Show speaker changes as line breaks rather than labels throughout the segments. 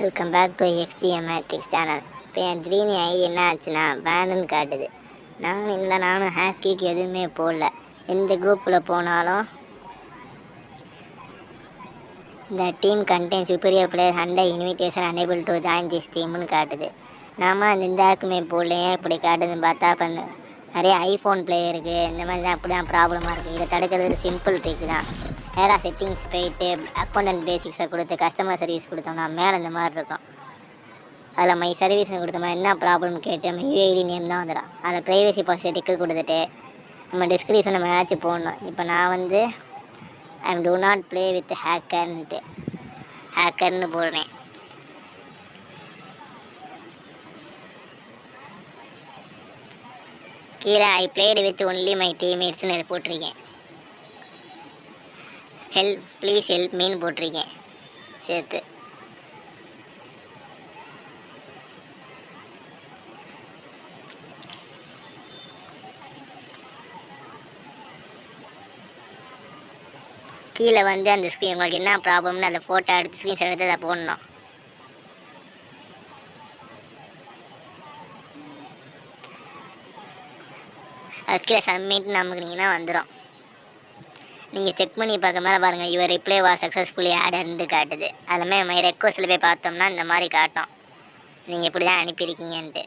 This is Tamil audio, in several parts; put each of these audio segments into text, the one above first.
Welcome back to XTM matrix channel. இப்போ என் த்ரீனி ஐடி என்ன ஆச்சுன்னா பேனுன்னு காட்டுது. நானும் ஹேக்கிக்கு எதுவுமே போடல. எந்த குரூப்பில் போனாலும் இந்த team contain superior player under invitation unable to join this டீம்னு காட்டுது. நாம அந்த இந்த ஆக்குமே போடல, ஏன் இப்படி காட்டுதுன்னு பார்த்தா இப்போ நிறைய ஐஃபோன் பிளேயருக்கு இந்த மாதிரி தான் அப்படி தான் ப்ராப்ளமாக இருக்குது. இதை தடுக்கிறது சிம்பிள் ட்ரிக் தான். நேராக செட்டிங்ஸ் போயிட்டு அக்கௌண்ட் பேசிக்ஸை கொடுத்து கஸ்டமர் சர்வீஸ் கொடுத்தோம்னா மேலே இந்த மாதிரி இருக்கும். அதில் மை சர்வீஸ்னு கொடுத்தோம்னா என்ன ப்ராப்ளம் கேட்டு நம்ம யூஐடி நேம் தான் வந்துடும். அதில் ப்ரைவசி பாலிசி டிக்கு கொடுத்துட்டு நம்ம டிஸ்கிரிப்ஷன் நம்ம ஏதாச்சும் போடணும். இப்போ நான் ஐ டூ நாட் ப்ளே வித் ஹேக்கர்னு போடுறேன். கீழே ஐ பிளேடு வித் ஒன்லி மை டீம்மேட்ஸ்னு போட்டிருக்கேன். ப்ளீஸ் ஹெல்ப் மீன் போட்டிருக்கேன் சேர்த்து. கீழே அந்த ஸ்க்ரீன் உங்களுக்கு என்ன ப்ராப்ளம்னு அந்த ஃபோட்டோ எடுத்து ஸ்க்ரீன்ஷாட் எடுத்து அதை போடணும். அது கீழே சப்மிட்னு அமுக்குனீங்கன்னா வந்துடும். நீங்கள் செக் பண்ணி பார்க்க மேலே பாருங்கள், யுவர் ரிப்ளை வாஸ் சக்ஸஸ்ஃபுல்லி ஆடர்னு காட்டுது. அதுமே மை ரெக்வஸ்ட்டில் போய் பார்த்தோம்னா இந்த மாதிரி காட்டும், நீங்கள் இப்படி தான் அனுப்பியிருக்கீங்கன்ட்டு.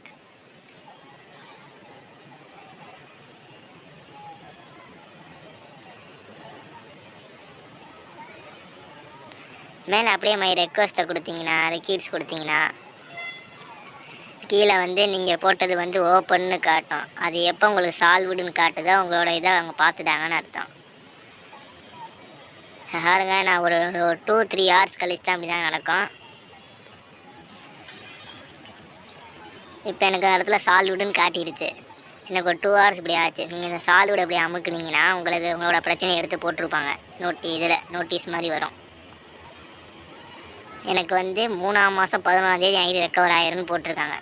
மேலே அப்படியே மை ரெக்வஸ்ட்டை கொடுத்தீங்கன்னா ரெக்யூட்ஸ் கொடுத்தீங்கன்னா கீழே நீங்கள் போட்டது ஓப்பன்னு காட்டும். அது எப்போ உங்களுக்கு சால்வ்டுன்னு காட்டுதோ உங்களோட இதை அவங்க பார்த்துட்டாங்கன்னு அர்த்தம். பாருங்க, நான் ஒரு 2-3 ஹவர்ஸ் கழிச்சு தான் அப்படி தான் நடக்கும். இப்போ எனக்கு அந்த இடத்துல சால்வ்டுன்னு காட்டிடுச்சு. எனக்கு ஒரு 2 ஹவர்ஸ் இப்படி ஆச்சு. நீங்கள் இந்த சால்வ்டு அப்படி அமுக்குனீங்கன்னா உங்களோட பிரச்சனையை எடுத்து போட்டிருப்பாங்க. நோட்டீஸ் மாதிரி வரும். எனக்கு 3ஆம் மாதம் 11ஆம் தேதி ஐடி ரெக்கவர் ஆயிருன்னு போட்டிருக்காங்க.